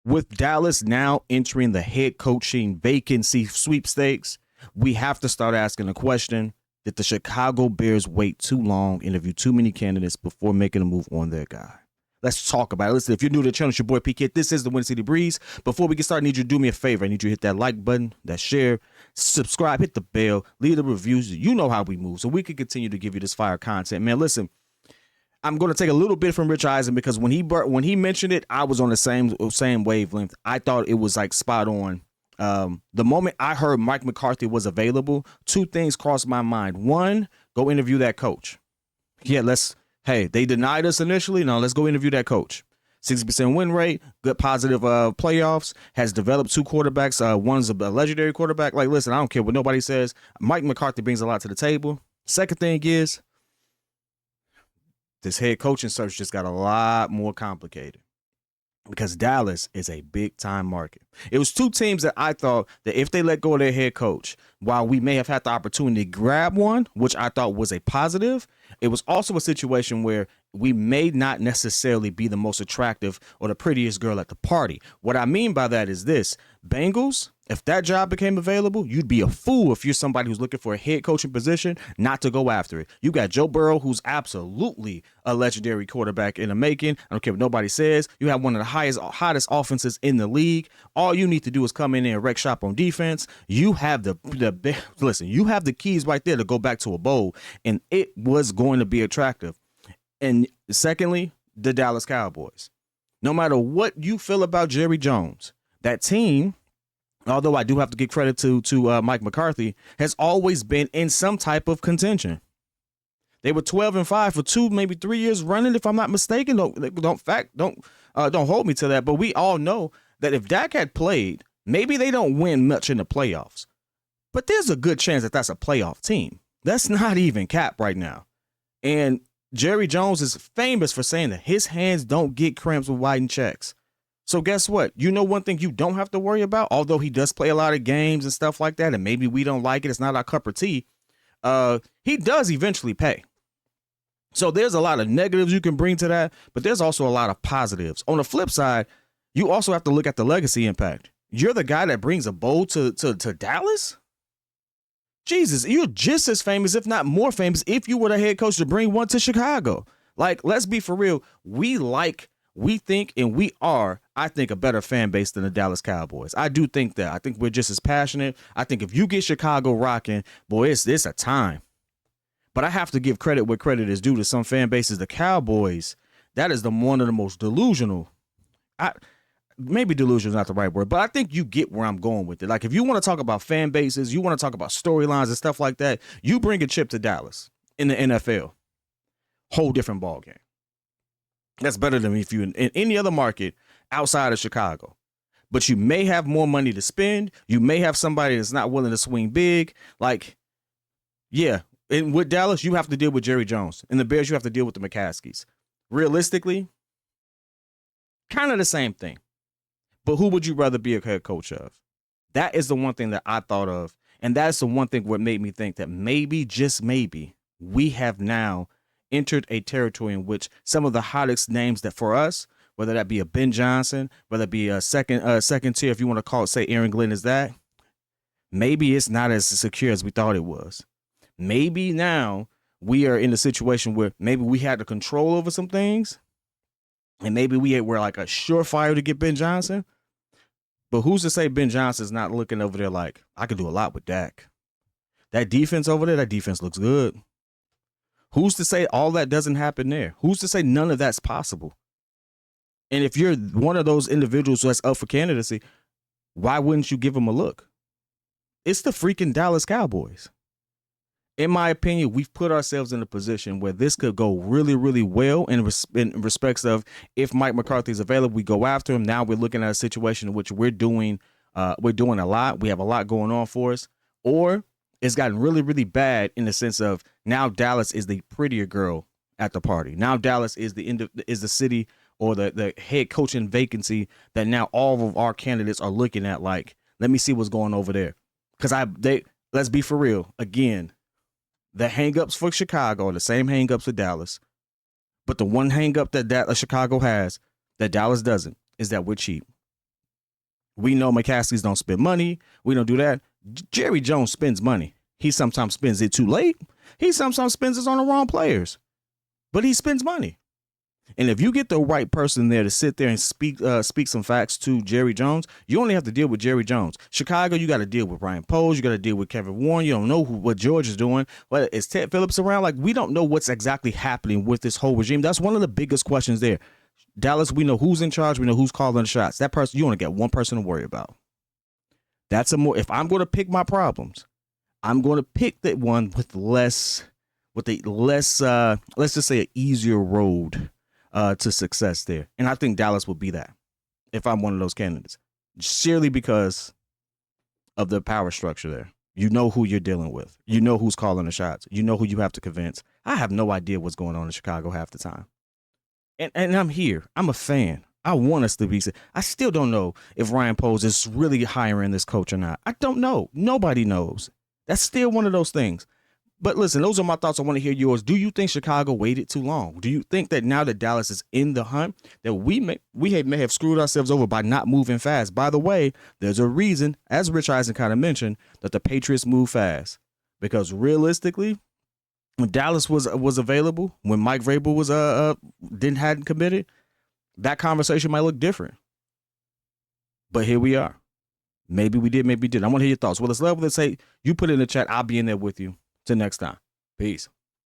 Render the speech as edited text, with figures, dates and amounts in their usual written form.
With Dallas now entering the head coaching vacancy sweepstakes, we have to start asking the question, did the Chicago Bears wait too long, interview too many candidates before making a move on their guy? Let's talk about it. Listen, if you're new to the channel, it's your boy PK. This is the Windy City Breeze. Before we get started, I need you to do me a favor. I need you to hit that like button, that share, subscribe, hit the bell, leave the reviews. You know how we move, so we can continue to give you this fire content. Man, listen, I'm going to take a little bit from Rich Eisen because when he mentioned it, I was on the same wavelength. I thought it was like spot on. The moment I heard Mike McCarthy was available, two things crossed my mind. One, go interview that coach. Yeah, hey, they denied us initially. No, let's go interview that coach. 60% win rate, good positive playoffs, has developed two quarterbacks. One's a legendary quarterback. Like, listen, I don't care what nobody says. Mike McCarthy brings a lot to the table. Second thing is, this head coaching search just got a lot more complicated because Dallas is a big-time market. It was two teams that I thought that if they let go of their head coach, while we may have had the opportunity to grab one, which I thought was a positive, it was also a situation where we may not necessarily be the most attractive or the prettiest girl at the party. What I mean by that is this. Bengals, if that job became available, you'd be a fool if you're somebody who's looking for a head coaching position not to go after it. You got Joe Burrow, who's absolutely a legendary quarterback in the making. I don't care what nobody says. You have one of the hottest offenses in the league. All you need to do is come in there and wreck shop on defense. You have listen, you have the keys right there to go back to a bowl, and it was going to be attractive. And secondly, the Dallas Cowboys. No matter what you feel about Jerry Jones, that team, although I do have to give credit to Mike McCarthy, has always been in some type of contention. They were 12-5 for 2, maybe 3 years running, if I'm not mistaken. Don't hold me to that. But we all know that if Dak had played, maybe they don't win much in the playoffs. But there's a good chance that that's a playoff team. That's not even cap right now. And Jerry Jones is famous for saying that his hands don't get cramps with writing checks. So guess what? You know one thing you don't have to worry about, although he does play a lot of games and stuff like that, and maybe we don't like it, it's not our cup of tea, he does eventually pay. So there's a lot of negatives you can bring to that, but there's also a lot of positives. On the flip side, you also have to look at the legacy impact. You're the guy that brings a bowl to Dallas? Jesus, you're just as famous, if not more famous, if you were the head coach to bring one to Chicago. Like, let's be for real. We think, and we are, I think, a better fan base than the Dallas Cowboys. I do think that. I think we're just as passionate. I think if you get Chicago rocking, boy, it's a time. But I have to give credit where credit is due to some fan bases. The Cowboys, that is one of the most delusional. Maybe delusion is not the right word, but I think you get where I'm going with it. Like, if you want to talk about fan bases, you want to talk about storylines and stuff like that, you bring a chip to Dallas in the NFL. Whole different ball game. That's better than if you in any other market outside of Chicago. But you may have more money to spend. You may have somebody that's not willing to swing big. Like, yeah, and with Dallas, you have to deal with Jerry Jones. And the Bears, you have to deal with the McCaskies. Realistically, kind of the same thing. But who would you rather be a head coach of? That is the one thing that I thought of. And that's the one thing what made me think that maybe, just maybe, we have now entered a territory in which some of the hottest names that for us, whether that be a Ben Johnson, whether it be a second tier, if you want to call it, say Aaron Glenn is that, maybe it's not as secure as we thought it was. Maybe now we are in a situation where maybe we had the control over some things, and maybe we were like a surefire to get Ben Johnson. But who's to say Ben Johnson's not looking over there like, I could do a lot with Dak. That defense over there, that defense looks good. Who's to say all that doesn't happen there? Who's to say none of that's possible? And if you're one of those individuals that's up for candidacy, why wouldn't you give them a look? It's the freaking Dallas Cowboys. In my opinion, we've put ourselves in a position where this could go really, really well in respects of if Mike McCarthy is available, we go after him. Now we're looking at a situation in which we're doing a lot. We have a lot going on for us. Or it's gotten really, really bad in the sense of now Dallas is the prettier girl at the party. Now Dallas is the city or the head coaching vacancy that now all of our candidates are looking at like, let me see what's going over there. Because let's be for real, again, the hang-ups for Chicago are the same hang-ups for Dallas. But the one hang-up that Chicago has that Dallas doesn't is that we're cheap. We know McCaskies don't spend money. We don't do that. Jerry Jones spends money. He sometimes spends it too late. He sometimes spends it on the wrong players. But he spends money. And if you get the right person there to sit there and speak some facts to Jerry Jones, you only have to deal with Jerry Jones. Chicago, you got to deal with Ryan Poles. You got to deal with Kevin Warren. You don't know what George is doing. But is Ted Phillips around? Like, we don't know what's exactly happening with this whole regime. That's one of the biggest questions there. Dallas, we know who's in charge. We know who's calling the shots. That person, you only got one person to worry about. If I'm going to pick my problems, I'm going to pick the one with let's just say an easier road to success there. And I think Dallas will be that if I'm one of those candidates, surely because of the power structure there. You know who you're dealing with. You know who's calling the shots. You know who you have to convince. I have no idea what's going on in Chicago half the time. And I'm here. I'm a fan. I want us to be. I still don't know if Ryan Poles is really hiring this coach or not. I don't know. Nobody knows. That's still one of those things. But listen, those are my thoughts. I want to hear yours. Do you think Chicago waited too long? Do you think that now that Dallas is in the hunt, that we may have screwed ourselves over by not moving fast? By the way, there's a reason, as Rich Eisen kind of mentioned, that the Patriots move fast. Because realistically, when Dallas was available, when Mike Vrabel was hadn't committed, that conversation might look different. But here we are. Maybe we did, maybe we didn't. I want to hear your thoughts. Well, let's hate. You put it in the chat. I'll be in there with you. Till next time. Peace.